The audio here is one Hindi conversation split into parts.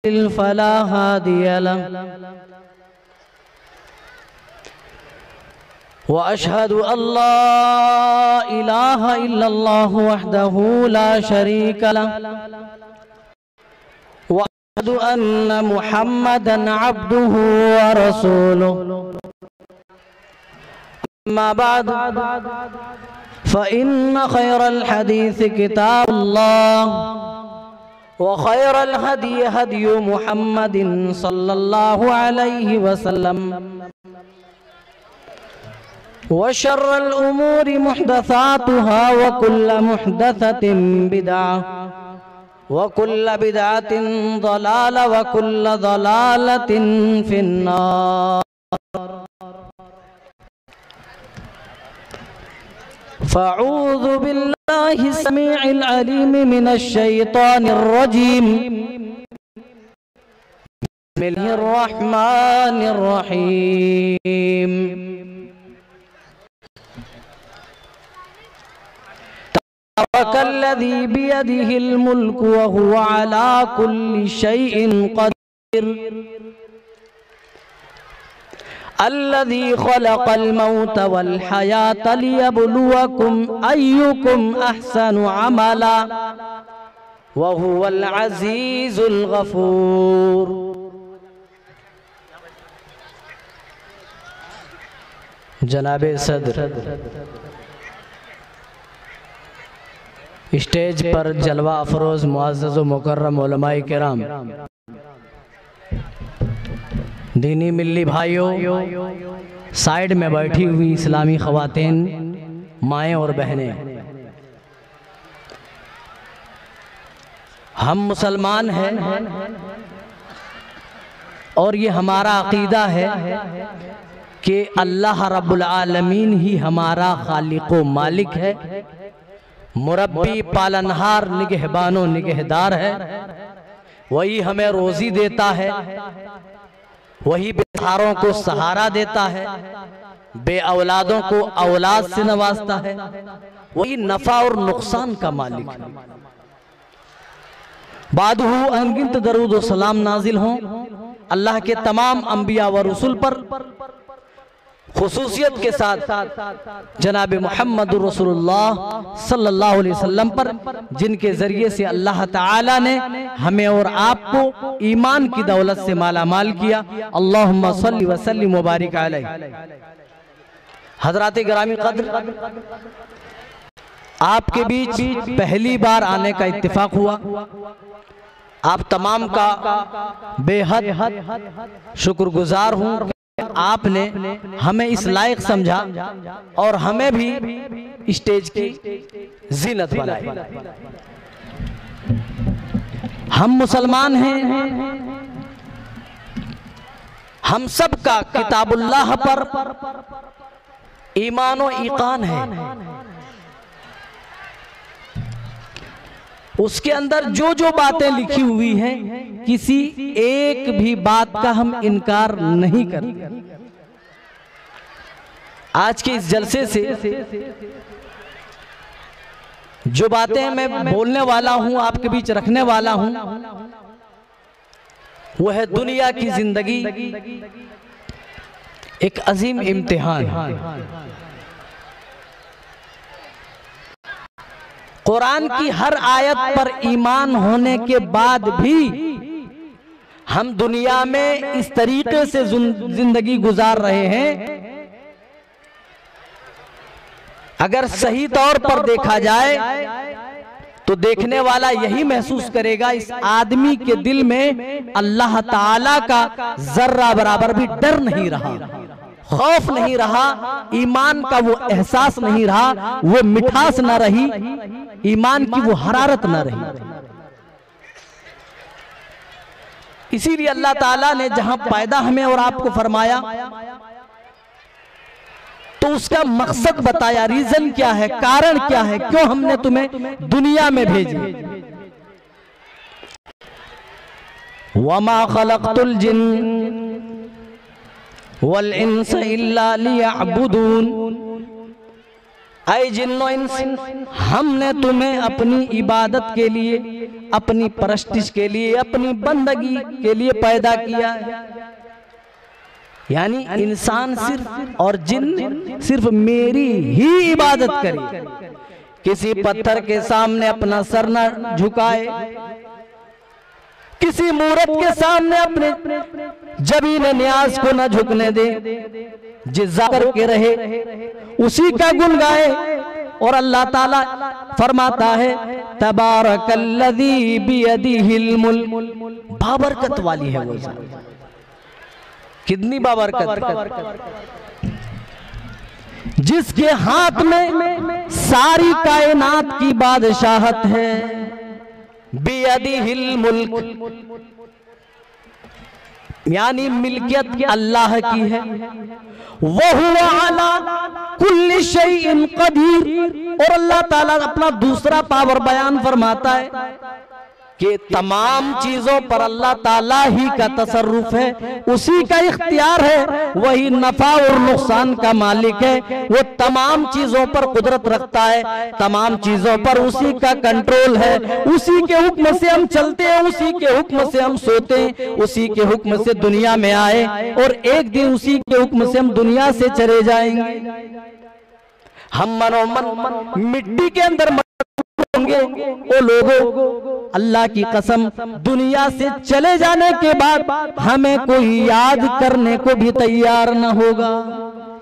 फला हादिय लह व अशहदु अल्ला इलाहा इल्लल्लाह वहदहू ला शरीका लह व अशहदु अन्ना मुहम्मदन अब्दुहू व रसूलुहू। अम्मा बाद फ़इन्न खैरल हदीस किताबुल्लाह व खैरल हदी हदी मुहम्मदिन सल्लल्लाहु अलैहि वसल्लम व शर्रल उमूरि मुहदसातुहा व कुल्ल मुहदसतिन बिदअह व कुल्ल बिदअतिन ज़लाला व कुल्ल ज़लालतिन फिन्नार। फ़अऊज़ु बिल्लाहि समीइल अलीम मिनश शैतानिर रजीम। बिस्मिल्लाहिर रहमानिर रहीम। तबरकल्लज़ी बियदिहिल मुल्कु व हुवा अला कुल्लि शैइन क़दीर। अल्लज़ी ख़लक़ल मौत वल हयात लियब्लुवकुम अय्युकुम अहसनु अमला व हुवल अज़ीज़ुल गफ़ूर। जनाबे सदर, स्टेज पर जलवा अफरोज मुअज़्ज़ज़ व मुकर्रम उलमाए किराम, दीनी मिल्ली भाइयों, साइड में बैठी हुई इस्लामी ख़वातीन, माएँ और बहनें, हम मुसलमान हैं और ये हमारा अक़ीदा है कि अल्लाह रब्बुल आलमीन ही हमारा खालिक व मालिक है, मुरब्बी, पालनहार, निगहबानो निगहदार है। वही हमें रोज़ी देता है, वही बेसहारों को सहारा देता है, बे औलादों को औलाद से नवाजता है, वही नफ़ा और नुकसान का मालिक है। बादहू अनगिनत दरूद व सलाम नाजिल हों अल्लाह के तमाम अंबिया व रसूल पर, खुसूसियत के साथ जनाब मुहम्मद रसूलुल्लाह सल्लल्लाहु अलैहि वसल्लम पर, जिनके ज़रिए से अल्लाह ताला ने हमें और आपको ईमान की दौलत से माला माल किया। अल्लाहुम्मा सल्ली व सल्लिम व बारिक अलैहि। हज़रात गिरामी क़द्र, आपके बीच पहली बार आने का इत्तिफाक हुआ। आप तमाम का बेहद शुक्रगुजार हूँ, आपने हमें इस लायक समझा और हमें भी स्टेज की ज़ीनत बनाई। हम मुसलमान हैं, हम सब का किताबुल्लाह पर ईमान व ईकान है। उसके अंदर जो जो बातें लिखी हुई हैं, किसी एक भी बात का हम इनकार नहीं करते। आज के इस जलसे से जो बातें मैं बोलने वाला हूं, आपके बीच रखने वाला हूं, वह है दुनिया की जिंदगी एक अजीम इम्तिहान। कुरान की हर आयत पर ईमान होने के बाद भी हम दुनिया में इस तरीके से जिंदगी गुजार रहे हैं, अगर सही तौर पर देखा जाए तो देखने वाला यही महसूस करेगा इस आदमी के दिल में अल्लाह ताला का जर्रा बराबर भी डर नहीं रहा, खौफ नहीं रहा, ईमान का वो एहसास नहीं रहा, वो मिठास न रही, ईमान की वो हरारत न रही। इसीलिए अल्लाह ताला ने जहां पैदा हमें और आपको फरमाया तो उसका मकसद बताया, रीजन क्या है, कारण क्या है, क्यों हमने तुम्हें दुनिया में भेजा। वमा खलक़तुल जिन्न वल इंस इल्ला लियअबुदून। ऐ जिन्नो इंस, हमने तुम्हें अपनी इबादत के लिए अपनी परस्तिश के लिए, अपनी बंदगी के लिए पैदा किया है। यानी इंसान सिर्फ और जिन सिर्फ मेरी ही इबादत करे, किसी पत्थर के सामने अपना सर न झुकाए, किसी मूरत के सामने अपने जबीन न्याज को न झुकने दे, जिज़्ज़ा करके रहे, उसी का गुण गाए। और अल्लाह ताला फरमाता है तबारकल्लज़ी बियदिहिल मुल्क, बाबरकत वाली है वो ज़ात। कितनी बाबरकत, जिसके हाथ में सारी कायनात की बादशाहत है। बियदिहिल मुल्क यानी मिल्कियत अल्लाह की है। वहुवा अला कुल्ली शैइन कदीर, और अल्लाह ताला अपना दूसरा पावर बयान फरमाता है कि तमाम चीजों पर अल्लाह ताला ही का तसर्रुफ है, उसी का इख्तियार है, वही नफा और नुकसान का मालिक है। वो तमाम चीजों पर कुदरत रखता है, तमाम चीजों पर उसी का कंट्रोल है। उसी के हुक्म से हम चलते हैं, उसी के हुक्म से हम सोते हैं, उसी के हुक्म से दुनिया में आए और एक दिन उसी के हुक्म से हम दुनिया से चले जाएंगे। हम मनोमन मिट्टी के अंदर होंगे। ओ लोगों, अल्लाह की कसम, दुनिया से चले जाने के बाद हमें कोई याद करने को भी तैयार न होगा।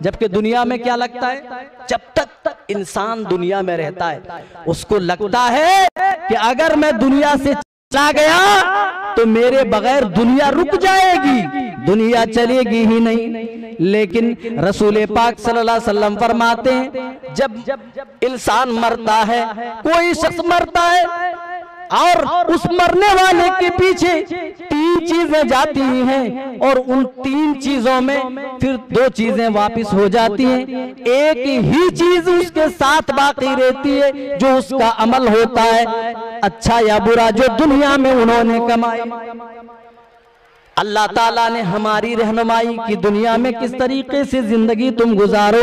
जबकि दुनिया में क्या लगता है, जब तक इंसान दुनिया में रहता है उसको लगता है कि अगर मैं दुनिया से चला गया तो मेरे बगैर दुनिया रुक जाएगी, दुनिया चलेगी ही नहीं। लेकिन रसूल पाक सल्लल्लाहु अलैहि वसल्लम फरमाते हैं जब इंसान मरता है, कोई शख्स मरता है और उस मरने वाले के पीछे 3 चीजें जाती हैं और उन 3 चीजों में फिर 2 चीजें वापस हो जाती हैं। एक ही चीज उसके साथ बाकी रहती है जो उसका अमल होता है, अच्छा या बुरा, जो दुनिया में उन्होंने कमाई। अल्लाह ताला ने हमारी रहनुमाई की दुनिया में किस तरीके से जिंदगी तुम गुजारो,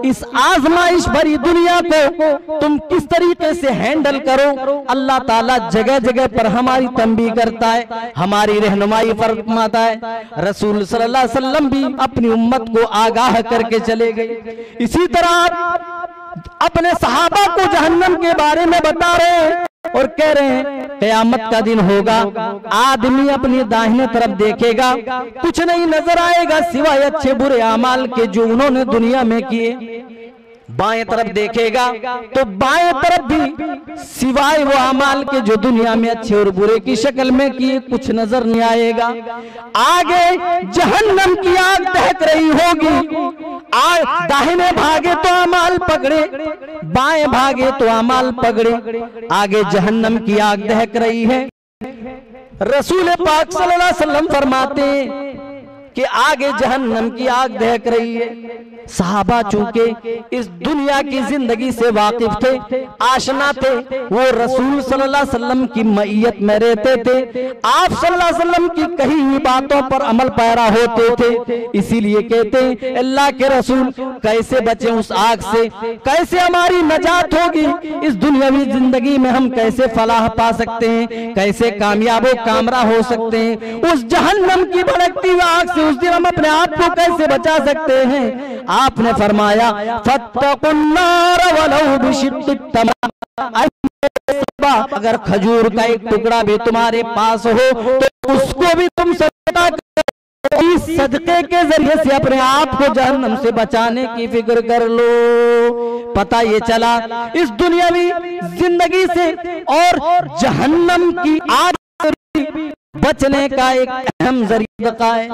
इस आजमाइश भरी दुनिया को तुम किस तरीके से हैंडल करो, अल्लाह ताला जगह जगह पर हमारी तंबीह करता है, हमारी रहनुमाई फरमाता है। रसूल सल्लल्लाहु अलैहि वसल्लम भी अपनी उम्मत को आगाह करके चले गए। इसी तरह आप अपने सहाबा को जहन्नम के बारे में बता रहे हैं और कह रहे हैं क़यामत का दिन होगा, आदमी अपनी दाहिने तरफ देखेगा, कुछ नहीं नजर आएगा सिवाय अच्छे बुरे अमाल के जो उन्होंने दुनिया में किए। बाएं तरफ देखेगा तो बाएं तरफ भी सिवाय वो अमाल के जो दुनिया में अच्छे और बुरे की शक्ल में किए कुछ नजर नहीं आएगा। आगे जहन्नम की आग दहक रही होगी, दाहिने भागे तो अमाल पकड़े, बाएं भागे तो अमाल पकड़े, आगे जहन्नम की आग दहक रही है। रसूल पाक सल्लल्लाहु अलैहि वसल्लम फरमाते हैं कि आगे जहन्नम की आग दहक रही है। सहाबा चूंकि इस दुनिया की जिंदगी से वाकिफ थे, आशना थे, वो रसूल सल्लल्लाहु अलैहि वसल्लम की मईयत में रहते थे, आप सल्लल्लाहु अलैहि वसल्लम की कही हुई बातों पर अमल पैरा होते थे। इसीलिए कहते हैं अल्लाह के रसूल कैसे बचे उस आग से, कैसे हमारी नजात होगी, इस दुनियावी जिंदगी में हम कैसे फलाह पा सकते हैं, कैसे कामयाब व कामरा हो सकते हैं, उस जहन्नम की भड़कती हुई आग से उस दिन हम अपने आप को कैसे बचा सकते हैं। आपने फरमाया फत्तकुन्नार वलौ बिशिक्कित तमरा, अगर खजूर का एक टुकड़ा भी तुम्हारे पास हो तो उसको भी तुम सदका करो, इस सदके के जरिए से अपने आप को जहन्नम से बचाने की फिक्र कर लो। पता ये चला इस दुनियावी जिंदगी से और जहन्नम की आग बचने का एक अहम जरिया है।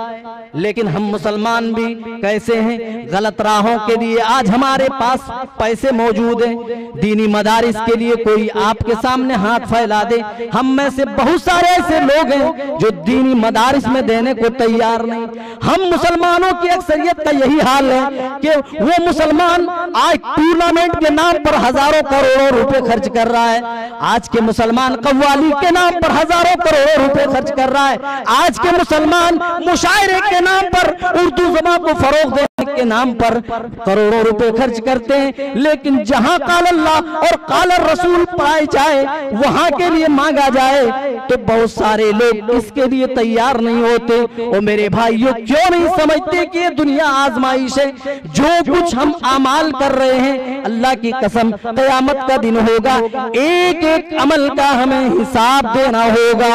लेकिन हम मुसलमान भी कैसे हैं, गलत राहों के लिए आज हमारे पास पैसे मौजूद हैं, दीनी मदारिस के लिए कोई आपके सामने हाथ फैला दे, हम में से बहुत सारे ऐसे लोग हैं जो दीनी मदारिस में देने को तैयार नहीं। हम मुसलमानों की अक्सरियत का यही हाल है कि वो मुसलमान आज टूर्नामेंट के नाम पर हजारों करोड़ों रुपए खर्च कर रहा है, आज के मुसलमान कव्वाली के नाम पर हजारों करोड़ों रुपए खर्च कर रहा है, आज के मुसलमान मुशायरे के नाम पर उर्दू ज़बान को फरोग देने मालिक के नाम पर करोड़ों रुपए खर्च करते हैं, लेकिन जहां काल अल्लाह और काल रसूल पाए जाए, वहां के लिए मांगा जाए तो बहुत सारे लोग इसके लिए तैयार नहीं होते। और मेरे भाइयों, क्यों नहीं समझते कि ये दुनिया आजमाइश है? जो कुछ हम अमाल कर रहे हैं, अल्लाह की कसम क़यामत का दिन होगा, एक एक अमल का हमें हिसाब देना होगा।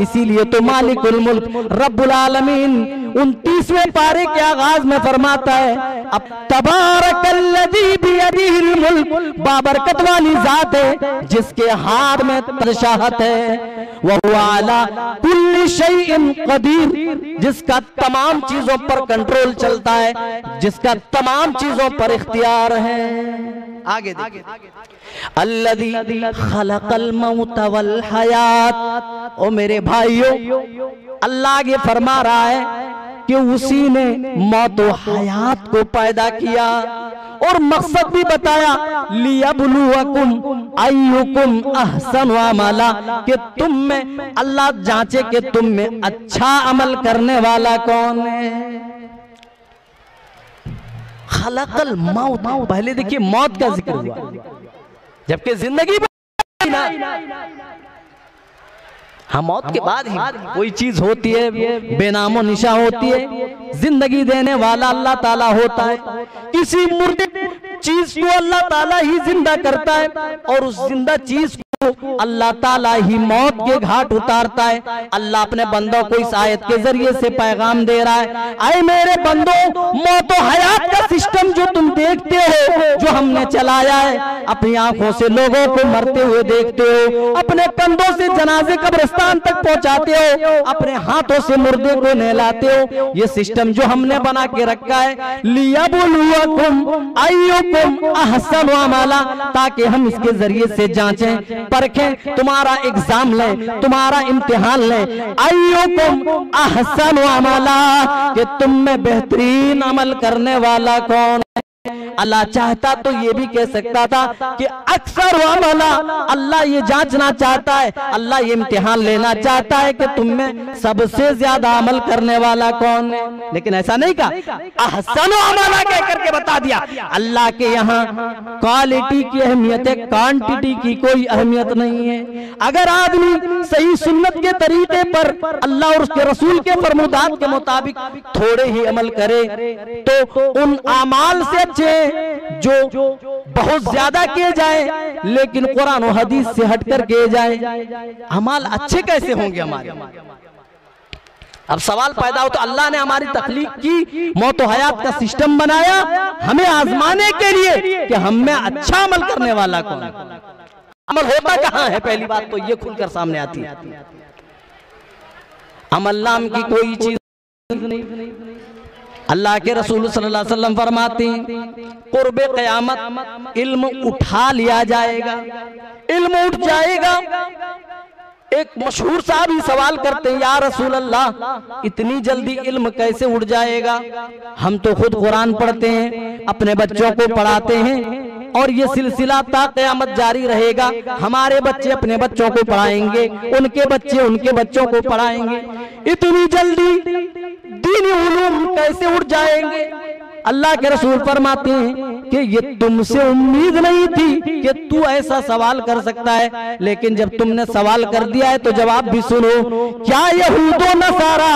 इसीलिए तो मालिकुल मुल्क रब्बुल आलमीन 29वें पारे के आगाज में फरमाता है, अब तबारकल्लज़ी बियदिहिल मुल्क, बाबरकत वाली जात है जिसके हाथ में तशाहत है, वहुवा अला कुल्ली शैइन क़दीर, जिसका तमाम चीजों पर कंट्रोल चलता है, जिसका तमाम चीजों पर इख्तियार है। आगे देखिए, अल्लज़ी खलक़ल मौत वल हयात। ओ मेरे भाइयों, अल्लाह आगे फरमा रहा है कि उसी ने मौत व हयात को पैदा किया और मकसद भी बताया, लियब्लुवकुम अय्युकुम अहसनु अमला, कि तुम में अल्लाह जांचे कि तुम में अच्छा अमल करने वाला कौन है। खलक़ल मौत, पहले देखिए मौत का जिक्र हुआ, जबकि जिंदगी ना, हाँ मौत के बाद ही कोई चीज होती है, बेनामो निशा होती है। जिंदगी देने वाला अल्लाह ताला होता है, किसी मुर्दे चीज को अल्लाह ताला ही जिंदा करता है और उस जिंदा चीज को अल्लाह ताला ही मौत के घाट उतारता है। अल्लाह अपने बंदों को इस आयत के जरिए से पैगाम दे रहा है, आए मेरे बंदों, मौत और हयात का सिस्टम जो तुम देखते हो, जो हमने चलाया है, अपनी आंखों से लोगों को मरते हुए देखते हो, अपने कंधों से जनाजे कब्रिस्तान तक पहुंचाते हो, अपने हाथों से मुर्दे को नहलाते हो। ये सिस्टम जो हमने बना के रखा है, लियब्लुवकुम अय्युकुम अहसनु अमला, ताकि हम इसके जरिए से जांचें, परखें, तुम्हारा एग्जाम लें, तुम्हारा इम्तिहान लें। अय्युकुम अहसनु अमला, कि तुम में बेहतरीन अमल करने वाला कौन है। अल्लाह चाहता तो ये भी कह सकता था कि अक्सर अमला, अल्लाह ये जांचना चाहता है, अल्लाह ये इम्तिहान लेना चाहता है कि तुम में सबसे ज्यादा अमल करने वाला कौन है, लेकिन ऐसा नहीं कहा, अहसन अमला कह करके बता दिया। अल्लाह के यहाँ क्वालिटी की अहमियत है, क्वांटिटी की कोई अहमियत नहीं है। अगर आदमी सही सुन्नत के तरीके पर अल्लाह और उसके रसूल के फरमादात के मुताबिक थोड़े ही अमल करे तो उन अमाल से जो बहुत ज्यादा किए जाए, लेकिन कुरान और हदीस से हटकर किए जाए, अमाल अच्छे कैसे होंगे हमारे। अब सवाल पैदा हो तो अल्लाह ने हमारी तख्लीक की, मौत और हयात का सिस्टम बनाया हमें आजमाने के लिए कि हम में अच्छा अमल करने वाला कौन। अमल होता कहाँ है, पहली बात तो ये खुलकर सामने आती है। अमल नाम की कोई चीज नहीं। अल्लाह के रसूल सल्लल्लाहु अलैहि वसल्लम फरमाते हैं, कुर्बे क़यामत इल्म उठा लिया जाएगा, इल्म उठ जाएगा। एक मशहूर साहब ही सवाल करते हैं, या रसूल अल्लाह इतनी जल्दी इल्म कैसे उठ जाएगा। हम तो खुद कुरान पढ़ते हैं, अपने बच्चों को पढ़ाते हैं और ये सिलसिला ता क़यामत जारी रहेगा। हमारे बच्चे अपने बच्चों को पढ़ाएंगे, उनके बच्चे उनके बच्चों को पढ़ाएंगे। इतनी जल्दी दीनी उलूम कैसे उठ जाएंगे। अल्लाह के रसूल फरमाते हैं कि ये तुमसे उम्मीद नहीं थी कि तू ऐसा सवाल कर सकता है, लेकिन जब तुमने सवाल कर दिया है तो जवाब भी सुनो। क्या यहूदो नसारा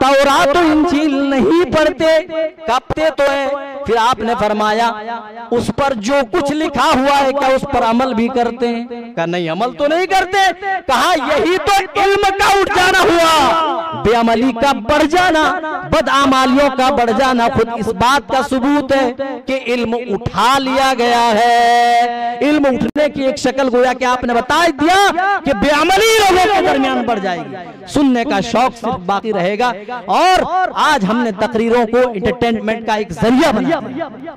तौरात और इंजील नहीं पढ़ते, कांपते तो है। फिर आपने फरमाया उस पर जो कुछ लिखा हुआ है क्या उस पर अमल भी करते हैं? कहा नहीं, अमल तो नहीं करते। कहा यही तो इल्म का उठ जाना हुआ, बेअमली का बढ़ जाना, बदआमालियों का बढ़ जाना खुद इस बात का सबूत है कि इल्म उठा लिया गया है। इल्म उठने की एक शक्ल गोया कि आपने बता दिया कि बेअमली लोगों के दरमियान बढ़ जाएगी, सुनने का शौक सिर्फ बाकी रहेगा। और आज हमने तकरीरों को एंटरटेनमेंट का एक जरिया बना दिया।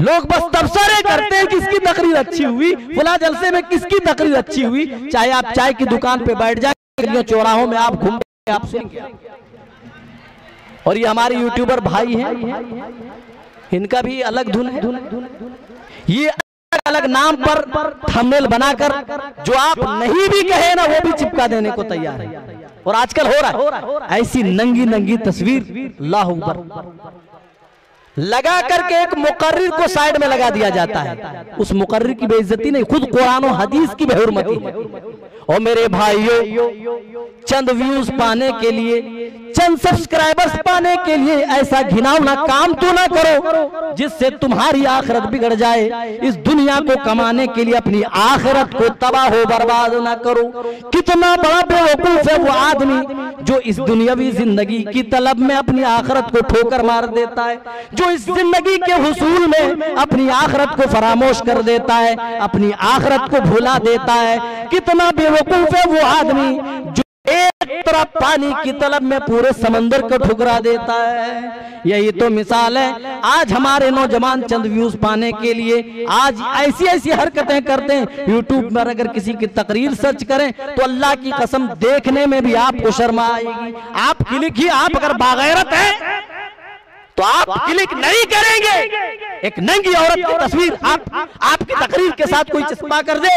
लोग बस तबसरे करते हैं किसकी तकरीर अच्छी हुई, फला जलसे में किसकी तकरीर अच्छी हुई। चाहे आप चाय की दुकान पे बैठ जाए, चौराहों में आप घूम आप सुनेंगे। और ये हमारे यूट्यूबर भाई हैं, इनका भी अलग धुन है। ये अलग नाम पर थंबनेल बनाकर जो आप नहीं भी कहे ना वो भी चिपका देने को तैयार है। और आजकल हो रहा है ऐसी नंगी नंगी तस्वीर अल्लाह अकबर लगा करके एक मुकर्रिर को साइड में लगा दिया जाता है। उस मुकर्रिर की बेइज्जती नहीं, खुद कुरान और हदीस की बेहुरमती है। और मेरे भाइयों, चंद व्यूज पाने के लिए, चंद सब्सक्राइबर्स पाने के लिए ऐसा घिनौना काम तो ना करो जिससे तुम्हारी आखिरत बिगड़ जाए। इस दुनिया को कमाने के लिए अपनी आखिरत को तबाह हो बर्बाद ना करो। कितना बड़ा बेवकूफ है वो आदमी जो इस दुनियावी जिंदगी की तलब में अपनी आखिरत को ठोकर मार देता है, जो इस जिंदगी के हुसूल में अपनी आखिरत को फरामोश कर देता है, अपनी आखिरत को भुला देता है। कितना बेवकूफ है वो आदमी जो एक तरफ पानी की तलब में पूरे समंदर को ठुकरा देता है। यही तो मिसाल है। आज हमारे नौजवान चंद व्यूज पाने के लिए आज ऐसी ऐसी हरकतें करते हैं। यूट्यूब पर अगर किसी की तकरीर सर्च करें तो अल्लाह की कसम देखने में भी आपको शर्म आएगी। आप क्लिक ही, आप अगर बागैरत हैं तो आप क्लिक नहीं करेंगे। एक नंगी औरत की तस्वीर आपकी तकरीर के साथ कोई चिपका कर दे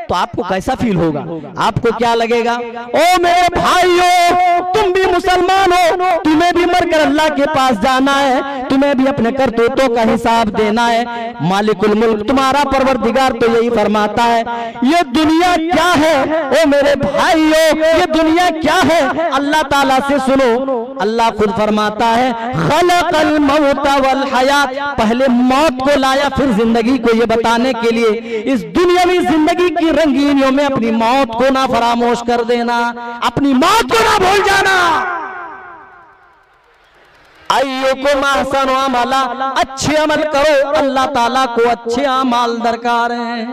तो आपको कैसा फील होगा, आपको क्या लगेगा? ओ मेरे भाइयों, तुम भी मुसलमान हो, तुम्हें भी मरकर अल्लाह के पास जाना है, तुम्हें भी अपने करतूतों का हिसाब देना है। मालिकुल मुल्क तुम्हारा परवरदिगार तो यही फरमाता है, ये दुनिया क्या है? ओ मेरे भाइयों, ये दुनिया क्या है? अल्लाह ताला से सुनो, अल्लाह खुद फरमाता है खलक़ल मौता वल हयात, पहले मौत को लाया फिर जिंदगी को, ये बताने के लिए इस दुनियावी जिंदगी की रंगीनियों में अपनी मौत को ना फरामोश कर देना, अपनी मौत को ना भूल जाना। अय्युकुम अहसनु अमला, अच्छे अमल करो, अल्लाह ताला को अच्छे अमाल दरकार हैं।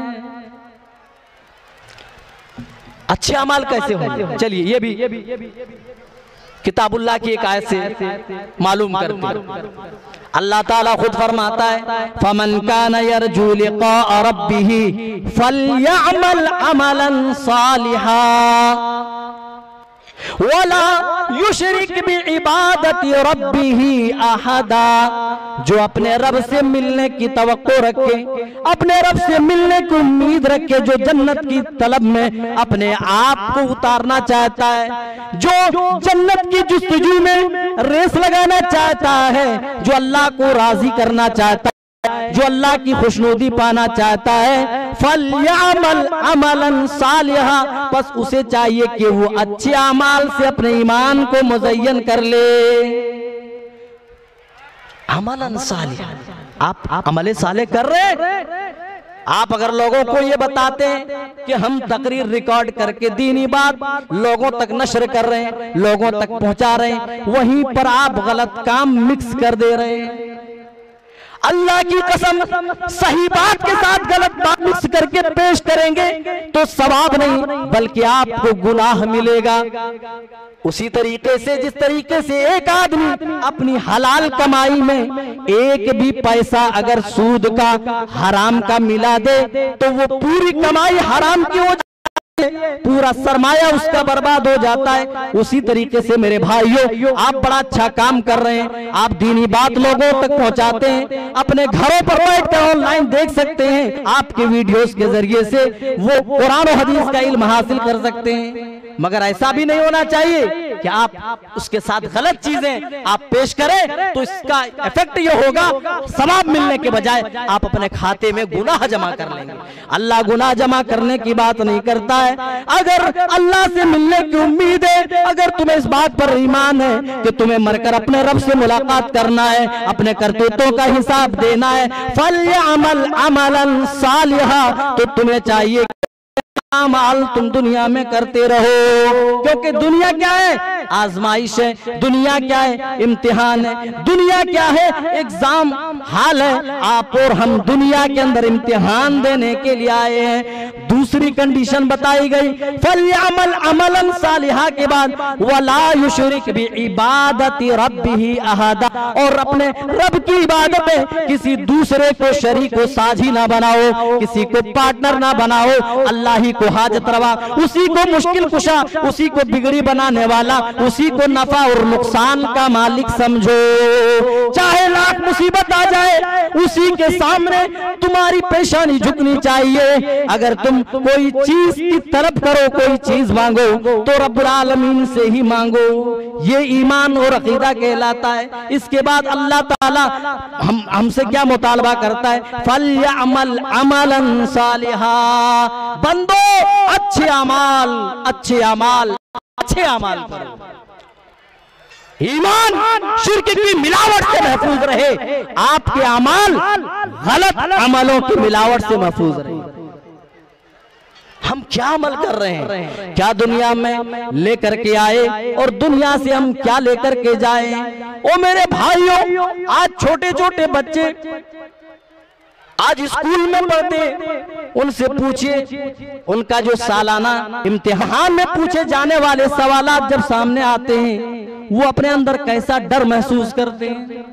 अच्छे अमाल कैसे होंगे? चलिए ये भी किताबुल्लाह की एक आयत से मालूम करते हैं। अल्लाह ताला खुद फरमाता है फमन काना यरजू लिक़ा रब्बिही फलयअमल अमलन सालिहा वला युशरिक बिइबादति रब्बिही अहदा। जो अपने रब से मिलने की तवक्को रखे, अपने रब से मिलने की उम्मीद रखे, जो जन्नत की तलब में अपने आप को उतारना चाहता है, जो जन्नत की जुस्तजू में रेस लगाना चाहता है, जो अल्लाह को राजी करना चाहता है, जो अल्लाह की खुशनुदी पाना चाहता है, फलयअमल अमलन सालिहा, बस उसे चाहिए कि वो अच्छे अमाल से अपने ईमान को मुज़य्यन कर ले। अमलन सालिहा, आप अमले साले कर रहे। आप अगर लोगों को ये बताते हैं कि हम तकरीर रिकॉर्ड करके दीनी बात लोगों तक नशर कर रहे हैं, लोगों तक पहुंचा रहे हैं, वहीं पर आप गलत काम मिक्स कर दे रहे हैं। अल्लाह की कसम, सही बात के साथ गलत बात मिक्स करके पेश करेंगे तो सवाब नहीं बल्कि आपको गुनाह मिलेगा। उसी तरीके से जिस तरीके से एक आदमी अपनी हलाल कमाई में एक भी पैसा अगर सूद का, हराम का मिला दे तो वो पूरी कमाई हराम की हो, पूरा सरमाया उसका बर्बाद हो जाता है। उसी तरीके से मेरे भाइयों, आप बड़ा अच्छा काम कर रहे हैं, आप दीनी बात लोगों तक पहुंचाते हैं, अपने घरों पर बैठकर ऑनलाइन देख सकते हैं, आपके वीडियोस के जरिए से वो कुरान और हदीस का इल्म हासिल कर सकते हैं। मगर ऐसा भी नहीं होना चाहिए कि आप उसके साथ गलत चीजें आप पेश करें तो इसका इफेक्ट ये होगा, सवाब मिलने के बजाय आप अपने खाते में गुनाह जमा कर लेंगे। अल्लाह गुनाह जमा करने की बात नहीं करता है। अगर अल्लाह से मिलने की उम्मीद है, अगर तुम्हें इस बात पर ईमान है कि तुम्हें मरकर अपने रब से मुलाकात करना है, अपने करतूतों का हिसाब देना है, फलयअमल अमलन सालिहा, तो तुम्हें चाहिए अमाल तुम दुनिया में करते रहो। क्योंकि दुनिया क्या है? आजमाइश है। दुनिया क्या है? इम्तिहान है। दुनिया क्या है? एग्जाम हाल है। आप और हम दुनिया के अंदर इम्तिहान देने के लिए आए हैं। दूसरी कंडीशन बताई गई फलयअमल अमलन सालिहा के बाद वला युशरिक बिइबादति रब्बिही अहदा, और अपने रब की इबादत में किसी दूसरे को शरीक व साझी ना बनाओ, किसी को पार्टनर ना बनाओ। अल्लाह ही को हाजत रवा, उसी को मुश्किल कुशा, उसी को बिगड़ी बनाने वाला, उसी को नफा और नुकसान का मालिक समझो। चाहे लाख मुसीबत आ जाए, उसी के सामने तुम्हारी पेशानी झुकनी चाहिए। अगर तुम कोई चीज की तलब करो, कोई चीज मांगो, तो रब्बुल आलमीन से ही मांगो। ये ईमान और अकीदा कहलाता है। इसके बाद अल्लाह ताला हमसे क्या मुतालबा करता है? फल्यअमल अमलन सालिहा, बंदो अच्छे अमाल करो। ईमान शिर्क की मिलावट से महफूज रहे, आपके अमाल गलत अमलों की मिलावट से महफूज रहे। हम क्या अमल कर रहे हैं, क्या दुनिया में लेकर के आए और दुनिया से हम क्या लेकर के जाए? ओ मेरे भाइयों, आज छोटे छोटे बच्चे आज स्कूल में पढ़ते, उनसे पूछिए, उनका जो सालाना इम्तिहान में पूछे जाने वाले सवालात जब सामने आते हैं, वो अपने अंदर कैसा डर महसूस करते हैं।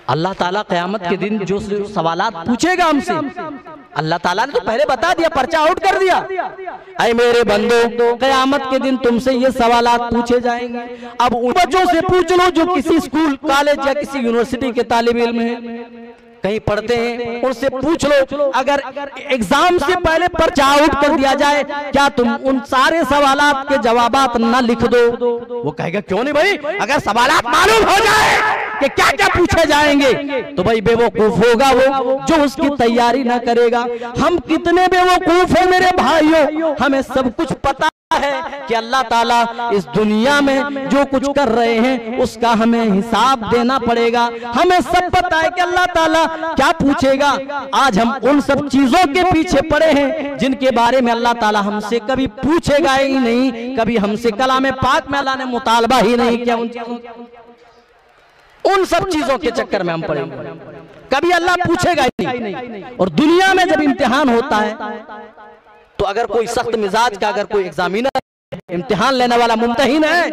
अल्लाह ताला क़यामत के दिन जो सवालात पूछेगा हमसे, अल्लाह ताला ने तो पहले बता दिया, पर्चा आउट कर दिया। ऐ मेरे बंदो, क़यामत के दिन तुमसे ये सवालात पूछे जाएंगे। अब उन बच्चों से पूछ लो जो किसी स्कूल, कॉलेज या किसी यूनिवर्सिटी के तालिब इल्म हैं, कहीं पढ़ते हैं, उनसे पूछ लो, अगर एग्जाम से पहले पर्चा आउट कर दिया जाए, क्या तुम उन सारे सवालात के जवाबात ना लिख दो? वो कहेगा क्यों नहीं भाई, अगर सवालात मालूम हो जाए कि क्या क्या पूछे जाएंगे तो भाई बेवकूफ होगा वो जो उसकी तैयारी ना करेगा। हम कितने बेवकूफ हैं मेरे भाइयों, हमें सब कुछ पता है कि अल्लाह ताला इस दुनिया में जो कुछ कर रहे हैं उसका हमें हिसाब देना पड़ेगा। हमें सब पता है कि अल्लाह ताला क्या पूछेगा। आज हम उन सब चीजों के पीछे पड़े हैं जिनके बारे में अल्लाह ताला हमसे कभी पूछेगा ही नहीं, कभी हमसे कलाम पाक में अल्लाह ने मुतालबा ही नहीं किया। उन सब चीजों के चक्कर में हम पड़ेंगे, कभी अल्लाह पूछेगा ही नहीं। और दुनिया में जब इम्तिहान होता है तो अगर कोई सख्त मिजाज का, अगर कोई एग्जामिनर, इम्तिहान लेने वाला मुम्तहिन है,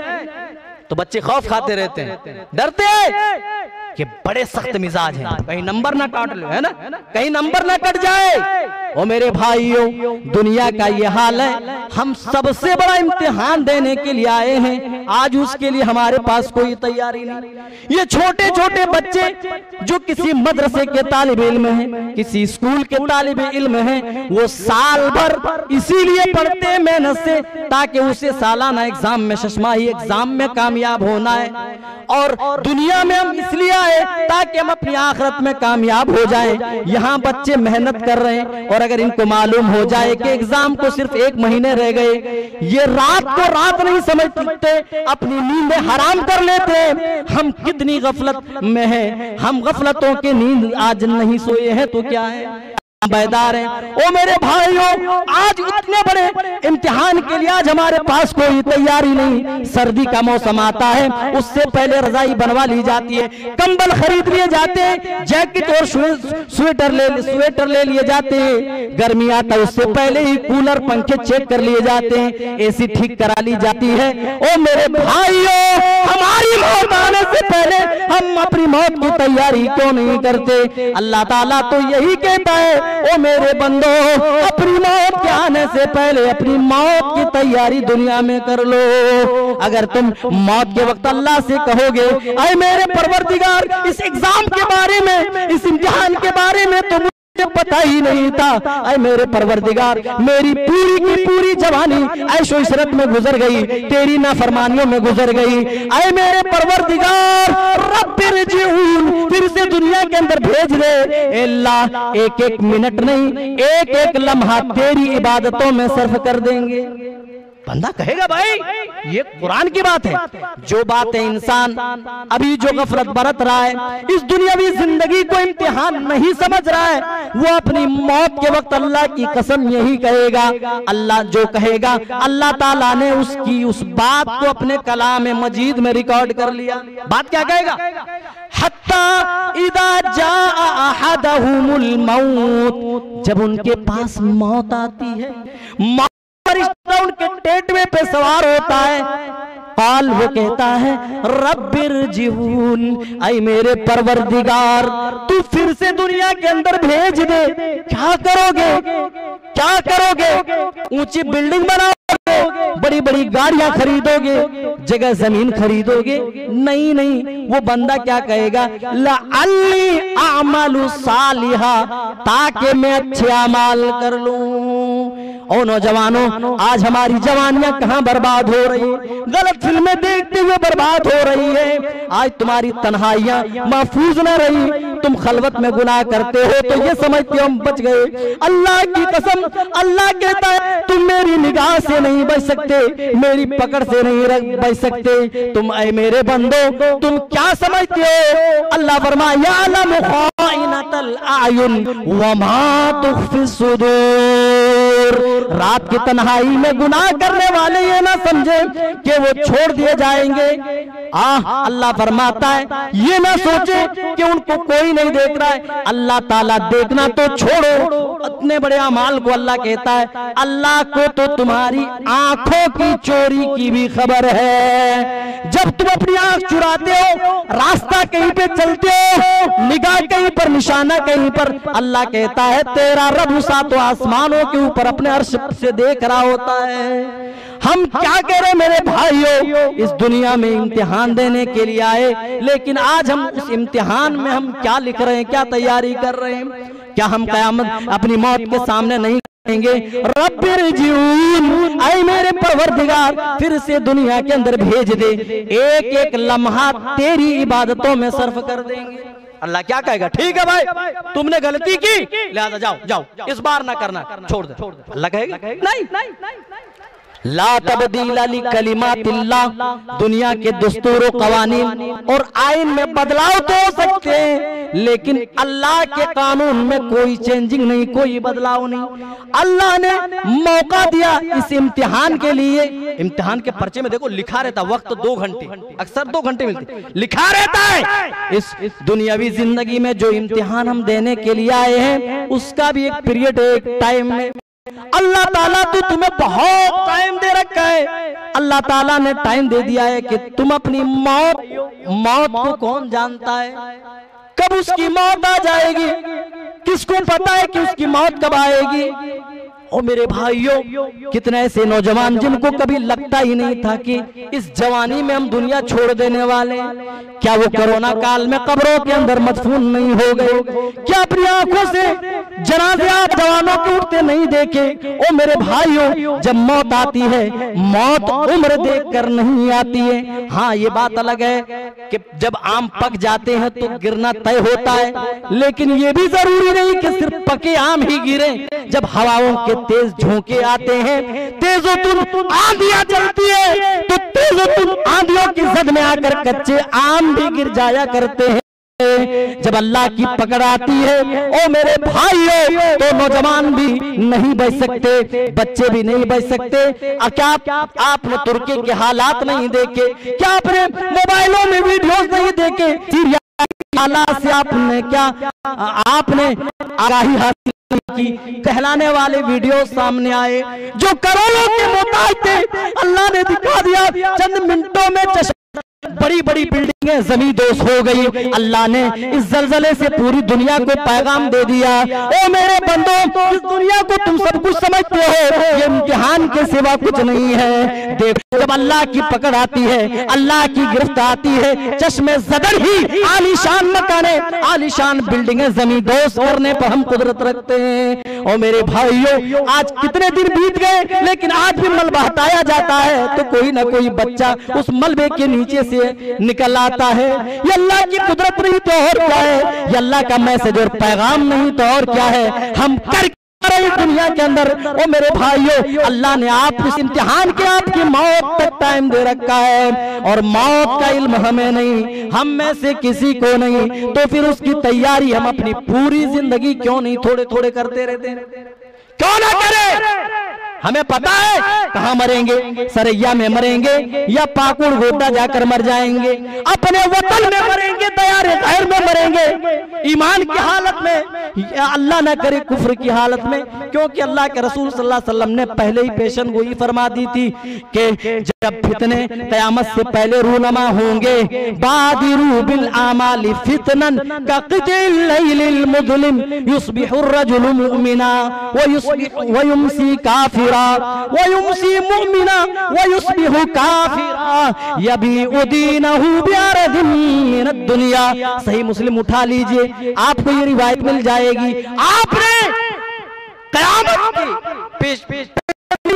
तो बच्चे खौफ खाते रहते हैं, डरते हैं कि बड़े सख्त मिजाज हैं, कहीं नंबर ना काट ले, है ना, कहीं नंबर ना कट जाए। ओ मेरे भाइयों, दुनिया का ये हाल है। हम सबसे बड़ा इम्तिहान देने के लिए आए हैं, आज उसके लिए हमारे पास कोई तैयारी नहीं। ये छोटे छोटे बच्चे जो किसी मदरसे के तालिब इल्म हैं, किसी स्कूल के तालिब इल्म हैं, वो साल भर इसीलिए पढ़ते हैं मेहनत से, ताकि उसे सालाना एग्जाम में, शशमाही एग्जाम में कामयाब होना है। और दुनिया में हम इसलिए आए ताकि हम अपनी आखिरत में कामयाब हो जाएं। यहाँ बच्चे मेहनत कर रहे हैं और अगर इनको मालूम हो जाए कि एग्जाम को सिर्फ 1 महीने रह गए, ये रात को रात नहीं समझते, अपनी नींदें हराम कर लेते हैं। हम कितनी गफलत में हैं, हम गफलतों की नींद आज नहीं सोए हैं तो क्या है, बेदार हैं। ओ मेरे भाइयों, आज इतने बड़े इम्तिहान के लिए आज हमारे पास कोई तैयारी नहीं। सर्दी का मौसम आता है, उससे पहले रजाई बनवा ली जाती है, कंबल खरीद लिए जाते हैं, जैकेट और स्वेटर ले लिए जाते हैं। गर्मी आता है, उससे पहले ही कूलर पंखे चेक कर लिए जाते हैं, एसी ठीक करा ली जाती है। ओ मेरे भाइयों, हमारी मौत आने से पहले हम अपनी मौत की तैयारी क्यों नहीं करते? अल्लाह ताला तो यही कहता है, ओ मेरे बंदो, अपनी मौत के आने से पहले अपनी मौत की तैयारी दुनिया में कर लो। अगर तुम मौत के वक्त अल्लाह से कहोगे, ऐ मेरे परवरदिगार, इस एग्जाम के बारे में, इस इम्तिहान के बारे में तो मुझे पता ही नहीं था, ऐ मेरे परवरदिगार, मेरी पूरी की पूरी जवानी ऐशो इशरत में गुजर गई, तेरी नाफरमानियों में गुजर गई। ऐ मेरे परवरदिगार, रब्बिरजिऊन, फिर से दुनिया के अंदर भेज दे। अल्लाह, एक एक मिनट नहीं, एक एक लम्हा तेरी इबादतों में सर्फ कर देंगे। बंदा कहेगा भाई ये कुरान की बात है। जो बातें इंसान अभी जो गफलत बरत रहा है, इस दुनियावी जिंदगी को इम्तिहान नहीं समझ रहा है, वो अपनी मौत के वक्त अल्लाह की कसम यही कहेगा। अल्लाह जो कहेगा, अल्लाह ताला ने उसकी उस बात को अपने कलाम मजीद में रिकॉर्ड कर लिया। बात क्या कहेगा? हत्ता इदा जाअ अहदहुमुल मौत, जब उनके पास मौत आती है, उनके टेटवे पे सवार होता है, काल वो कहता है, रब्बिरजिऊन, ऐ मेरे परवरदिगार, तू फिर से दुनिया के अंदर भेज दे। क्या करोगे? क्या करोगे? ऊंची बिल्डिंग बनाओगे, बड़ी बड़ी गाड़ियां खरीदोगे, जगह जमीन खरीदोगे, नहीं नहीं, वो बंदा क्या कहेगा, लअल्ली आमलु सालिहा, ताकि मैं अच्छे अमाल कर लूं। और नौजवानों, आज हमारी जवानियां कहां बर्बाद हो रही है, गलत फिल्में देखते हुए बर्बाद हो रही है। आज तुम्हारी तन्हाइयां महफूज न रही, तुम खलवत में गुनाह करते हो तो ये समझते हो हम बच गए। अल्लाह की कसम, अल्लाह कहता है तुम मेरी निगाह से नहीं बच सकते, मेरी पकड़ से नहीं बच सकते। तुम ऐ मेरे बंदो, तुम क्या समझते हो? अल्लाह फरमाया यअलमु खाइनतल आयुन व मा तुख्फी सुदूर। रात की तन्हाई में गुनाह करने वाले ये ना समझे कि वो छोड़ दिए जाएंगे। अल्लाह फरमाता है ये ना सोचे कि उनको कोई नहीं देख रहा है। अल्लाह ताला देखना तो छोड़ो, इतने बड़े अमाल को अल्लाह कहता है अल्लाह को तो तुम्हारी आंखों की चोरी की भी खबर है। जब तुम अपनी आंख चुराते हो, रास्ता कहीं पे चलते हो, निगाह कहीं पर, निशाना कहीं पर, अल्लाह कहता है तेरा रब सातों आसमानों के ऊपर अपने अर्श से देख रहा होता है। हम क्या कह रहे मेरे भाइयों, इस दुनिया में इम्तिहान देने के लिए आए, लेकिन आज हम उस इम्तिहान में हम क्या लिख रहे हैं, क्या तैयारी कर रहे हैं? क्या हम कयामत अपनी मौत के सामने नहीं कहेंगे रब्बिरजिऊन, ऐ मेरे परवरदिगार फिर से दुनिया के अंदर भेज दे, एक एक लम्हा तेरी इबादतों में सर्फ कर देंगे। अल्लाह क्या कहेगा, ठीक है भाई तुमने गलती की, लिहाजा जाओ जाओ, इस बार ना करना, छोड़ दे। अल्लाह कहेगा नहीं, ला तब्दीला ली कलिमातिल्लाह, दुनिया के दस्तूर कवानीन और आइन में बदलाव तो हो सकते हैं, लेकिन अल्लाह के कानून में कोई चेंजिंग नहीं, कोई बदलाव नहीं। अल्लाह ने मौका दिया इस इम्तिहान के लिए। इम्तिहान के पर्चे में देखो लिखा रहता वक्त 2 घंटे, अक्सर 2 घंटे मिलते, लिखा रहता है। इस दुनियावी जिंदगी में जो इम्तिहान हम देने के लिए आए हैं उसका भी एक पीरियड है, एक टाइम में। अल्लाह ताला तो तुम्हें बहुत टाइम दे रखा है। अल्लाह ताला ने टाइम दे दिया है कि तुम अपनी मौत को कौन जानता है, कब उसकी मौत आ जाएगी, किसको पता है कि उसकी मौत कब आएगी? और मेरे भाइयों, कितने ऐसे नौजवान जिनको कभी लगता ही नहीं था कि इस जवानी में हम दुनिया छोड़ देने वाले। क्या वो कोरोना काल में कब्रों के अंदर मदफून नहीं हो गए? क्या अपनी आंखों से जनाजे आप जवानों के उठते नहीं देखे? ओ मेरे भाइयों, जब मौत आती है, मौत उम्र देखकर नहीं आती है। हाँ, ये बात अलग है कि जब आम पक जाते हैं तो गिरना तय होता है, लेकिन ये भी जरूरी नहीं कि सिर्फ पके आम ही गिरे। जब हवाओं के तेज झोंके आते हैं, तेजोतुन आंधियां चलती है, तो तेजोतुन आंधियों की जद में आकर कच्चे आम भी गिर जाया करते हैं। जब अल्लाह की पकड़ आती है, ओ मेरे भाइयों, तो नौजवान भी नहीं बच सकते, बच्चे भी नहीं बच सकते। क्या आपने तुर्की के हालात नहीं देखे? क्या आपने मोबाइलों में वीडियोस नहीं देखे? सीरिया के हालात से आपने आगाही हासिल की? कहलाने वाले वीडियो सामने आए जो करोड़ों के मोहताज थे, अल्लाह ने दिखा दिया चंद मिनटों में। बड़ी बड़ी बिल्डिंगें ज़मींदोज़ हो गई। अल्लाह ने इस जलजले से पूरी दुनिया को पैगाम दे दिया, ओ मेरे बंदो, इस दुनिया को तुम सब कुछ समझते हो, ये इम्तिहान के सिवा कुछ नहीं है। देखो, जब अल्लाह की पकड़ आती है, अल्लाह की गिरफ्त आती है, चश्मे ज़दर ही आलीशान मकाने, आलीशान बिल्डिंगें ज़मींदोज़ करने पर हम कुदरत रखते हैं। और मेरे भाइयों, आज कितने दिन बीत गए, लेकिन आज भी मलबा हटाया जाता है तो कोई ना कोई बच्चा उस मलबे के नीचे से निकल आता है। ये अल्लाह की कुदरत नहीं तो और क्या है? ये अल्लाह का मैसेज और पैगाम नहीं तो और क्या है? हम कर दुनिया के अंदर, ओ मेरे भाइयों, अल्लाह ने आप इस इम्तिहान के आपकी मौत तक टाइम दे रखा है, और मौत का इल्म हमें नहीं, हम में से किसी को नहीं, तो फिर उसकी तैयारी हम अपनी पूरी जिंदगी क्यों नहीं थोड़े थोड़े करते रहते हैं? क्यों ना करें? हमें पता है कहाँ मरेंगे, सरैया में मरेंगे या पाकुड़ गोड्डा जाकर मर जाएंगे, अपने वतन में मरेंगे, दयारे गैर में मरेंगे, ईमान की हालत में, अल्लाह ना करे कुफ्र की हालत में। क्योंकि अल्लाह के रसूल सल्लल्लाहु अलैहि वसल्लम ने पहले ही पेशन गोई फरमा दी थी कि जब फितने क़यामत से पहले रूनमा होंगे, बादिरू बिल आमाली फितनन कक़तिल लैलिल मुज़लिम युस्बिहुर रजुलु मुमिना व युमसी काफिर काफिरा व युमसी मुमिना व युस्बिहु काफिरा यबीउ दीनहु बिअरदिन मिनद दुनिया। सही मुस्लिम उठा लीजिए, आपको ये रिवायत मिल जाएगी। आपने क़यामत की पेश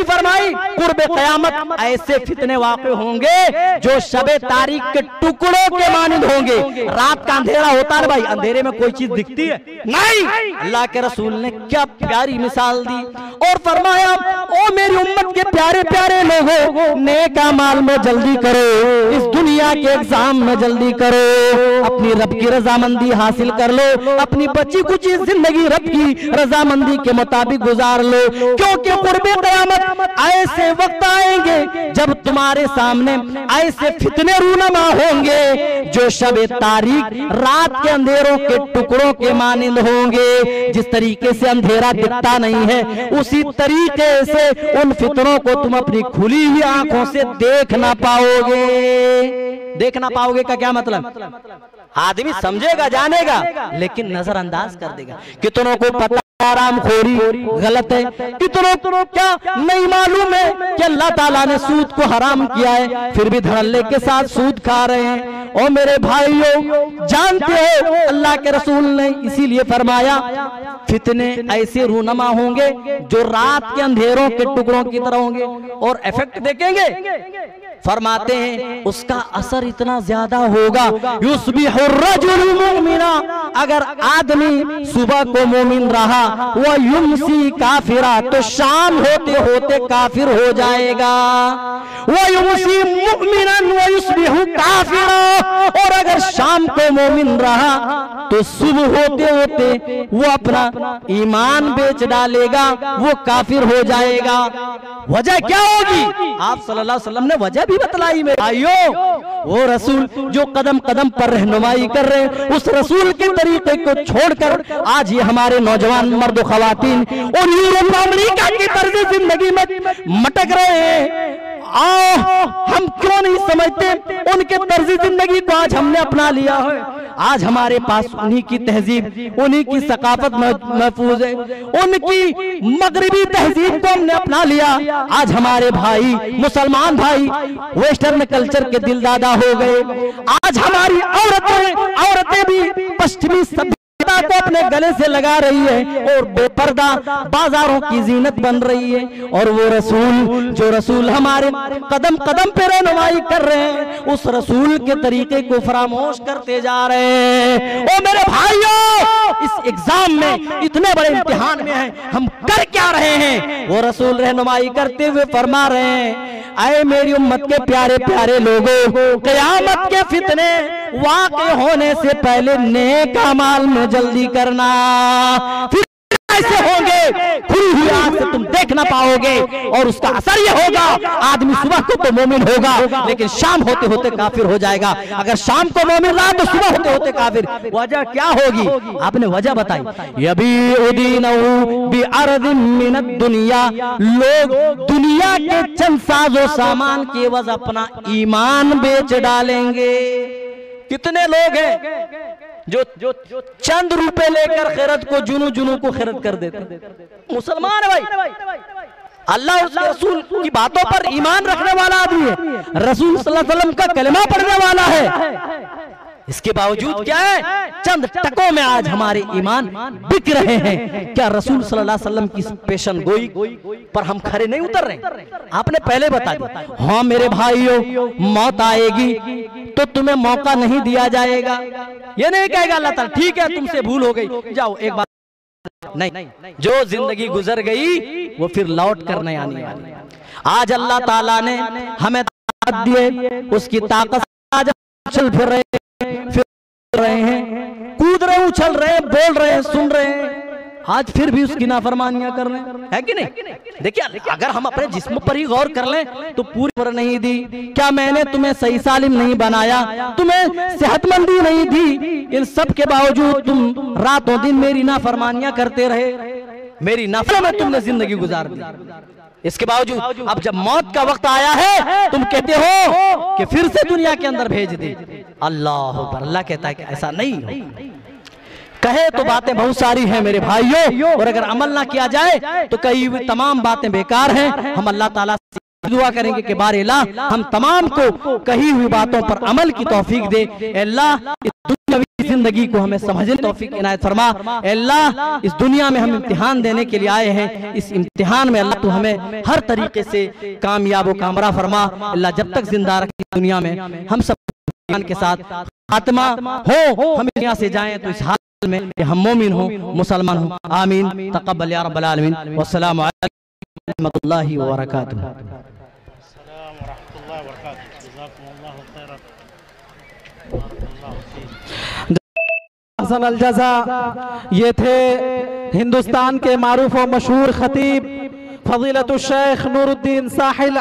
फरमाई, कुर्ब क़यामत ऐसे फितने वाक़े होंगे जो शबे तारीख के टुकड़ों के मानिंद होंगे। रात का अंधेरा होता है भाई, अंधेरे में कोई चीज दिखती है नहीं। अल्लाह के रसूल ने क्या प्यारी मिसाल दी और फरमाया, ओ मेरी उम्मत के प्यारे प्यारे लोगों, नेक अमाल में जल्दी करो, इस दुनिया के एग्जाम में जल्दी करो, अपनी रब की रजामंदी हासिल कर लो, अपनी बची कुछ जिंदगी रब की रजामंदी के मुताबिक गुजार लो, क्योंकि कुर्ब क़यामत ऐसे वक्त आएंगे जब तुम्हारे सामने ऐसे फितने रूनमा होंगे जो शबे तारीख रात के अंधेरों के टुकड़ों के मानिंद होंगे। जिस तरीके से अंधेरा दिखता नहीं है, उसी तरीके से उन फितनों को तुम अपनी खुली हुई आंखों से देख ना पाओगे। देख ना पाओगे का क्या मतलब? आदमी समझेगा जानेगा लेकिन नजरअंदाज कर देगा। कितनों को पता आराम खोरी गलत है, कितनों को क्या नहीं मालूम है कि अल्लाह ताला ने सूद को हराम किया है, फिर भी धड़ल्ले के साथ सूद खा रहे हैं। और मेरे भाइयों, जानते हो अल्लाह के रसूल ने इसीलिए फरमाया फितने ऐसे रूनमा होंगे जो रात के अंधेरों के टुकड़ों की तरह होंगे और इफेक्ट देखेंगे। फरमाते हैं उसका असर इतना ज्यादा होगा, युस्बिहुर रजुलु मुमिना, अगर आदमी सुबह को मोमिन रहा, वह युमसी काफिरा, तो शाम होते होते काफिर हो जाएगा। वह युमसी मुमिनन व युस्बिहु काफिरा, और अगर शाम को मोमिन रहा तो सुबह होते होते वो अपना ईमान बेच डालेगा, वो काफिर हो जाएगा। वजह क्या होगी? आप सल्लल्लाहु अलैहि वसल्लम ने वजह भी बतलाई। मेरे भाइयों, वो रसूल जो कदम कदम पर रहनुमाई कर रहे हैं, उस रसूल के तरीके को छोड़कर आज ये हमारे नौजवान मर्द ख़वातीन और यूरोप अमेरिका की तर्ज जिंदगी में मटक रहे हैं। हम क्यों नहीं समझते उनके तर्ज जिंदगी को आज हमने अपना लिया है। आज हमारे पास उन्हीं की तहजीब, उन्हीं की सकाफत महफूज है, उनकी मगरिबी तहजीब को हमने अपना लिया। आज हमारे भाई मुसलमान भाई वेस्टर्न कल्चर के दिलदादा हो गए। आज हमारी औरतें भी पश्चिमी सभ्यता को अपने गले से लगा रही है और बेपर्दा बाजारों की जीनत बन रही है। और वो रसूल जो रसूल हमारे कदम कदम पे रहनुमाई कर रहे हैं, उस रसूल के तरीके को फरामोश करते जा रहे हैं। ओ मेरे भाइयों, इस एग्जाम में, इतने बड़े इम्तिहान में है, हम कर क्या रहे हैं? वो रसूल रहनुमाई करते हुए फरमा रहे हैं, आए मेरी उम्मत के प्यारे प्यारे लोगों, क़यामत के फितने वाक़े होने से पहले नेक अमाल में जल्दी करना। फिर ऐसे होंगे खुली हुई आंख से तुम देख ना पाओगे और उसका असर ये होगा, आदमी सुबह को तो मोमिन होगा लेकिन शाम होते होते काफिर हो जाएगा। अगर शाम को मोमिन रहा तो सुबह होते होते काफिर। वजह क्या होगी? आपने वजह बताई, यबीउ दीनहु बिअरदिन मिनद दुनिया, लोग दुनिया के चंद साजो सामान के एवज अपना ईमान बेच डालेंगे। कितने लोग हैं जो चंद रुपए लेकर खैरत को जुनू को खैरत कर देते। मुसलमान है भाई, अल्लाह उसके रसूल की बातों पर ईमान रखने वाला आदमी है, रसूल सल्लल्लाहु अलैहि वसल्लम का कलमा पढ़ने वाला है। इसके बावजूद क्या है? चंद टकों में आज हमारे ईमान बिक रहे हैं। क्या रसूल सल्लल्लाहु अलैहि वसल्लम की पेशन गोई पर हम खरे नहीं उतर रहे? आपने पहले बता दिया। हाँ मेरे भाइयों, मौत आएगी तो तुम्हें मौका नहीं दिया जाएगा। ये नहीं कहेगा अल्लाह ताला ठीक है तुमसे भूल हो गई, जाओ एक बार नहीं, जो जिंदगी गुजर गई वो फिर लौट कर नहीं आने वाली। आज अल्लाह ताला ने हमें ताकत दी है, उसकी ताकत आज चल फिर रहे हैं, कूद रहे, उछल रहे हैं, बोल रहे हैं, सुन रहे हैं, आज फिर भी उसकी नाफरमानियां कर रहे हैं, है कि नहीं? देखिए, अगर हम अपने जिस्म पर ही गौर कर लें तो पूरी पर नहीं दी। क्या मैंने तुम्हें सही सालिम नहीं बनाया, तुम्हें सेहतमंदी नहीं दी? इन सब के बावजूद तुम रातों दिन मेरी नाफरमानियां करते रहे, मेरी नाफरमानी में तुमने जिंदगी गुजार दी। इसके बावजूद अब जब मौत का वक्त आया है तुम कहते हो कि फिर से दुनिया के अंदर भेज दे। अल्लाह कहता है कि ऐसा नहीं हो। कहे तो बातें बहुत सारी हैं मेरे भाइयों, और अगर अमल ना किया जाए तो कई तमाम बातें बेकार हैं। हम अल्लाह ताला से दुआ करेंगे कि बारे अल्लाह हम तमाम को कही हुई बातों पर अमल की तौफीक दे। अल्लाह इस दुनियावी जिंदगी को हमें समझने की तौफीक इनायत फरमा। अल्लाह इस दुनिया में हम इम्तिहान देने के लिए आए हैं, इस इम्तिहान में अल्लाह तू हमें हर तरीके से कामयाब व कामरा फरमा। अल्लाह जब तक जिंदा रखे दुनिया में हम सब के साथ खात्मा हो, हम दुनिया से जाएं तो इस हाल में कि हम मोमिन हो, मुसलमान हो। आमीन तक़ब्बल या रब्बल आलमीन। वस्सलामु अलैकुम रहमतुल्लाहि व बरकातुहू। अल जज़ा। ये थे हिंदुस्तान के मारूफ व मशहूर खतीब फजीलतुश शेख नूरुद्दीन साहिल।